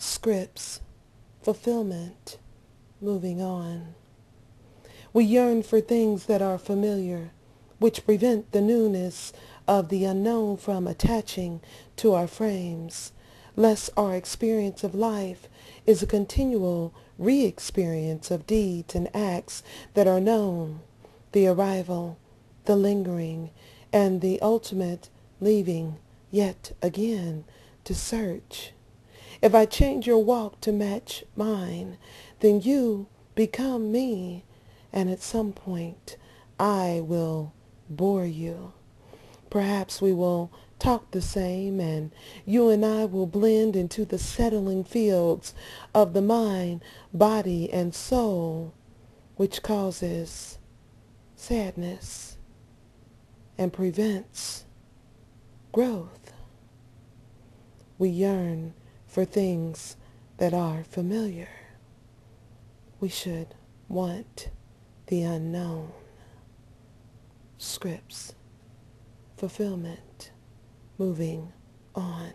scripts, fulfillment, moving on. We yearn for things that are familiar, which prevent the newness of the unknown from attaching to our frames, lest our experience of life is a continual re-experience of deeds and acts that are known, the arrival, the lingering, and the ultimate leaving yet again to search. If I change your walk to match mine, then you become me, and at some point I will bore you. Perhaps we will talk the same, and you and I will blend into the settling fields of the mind, body, and soul, which causes sadness and prevents growth. We yearn for things that are familiar. We should want the unknown. Scripts, fulfillment, moving on.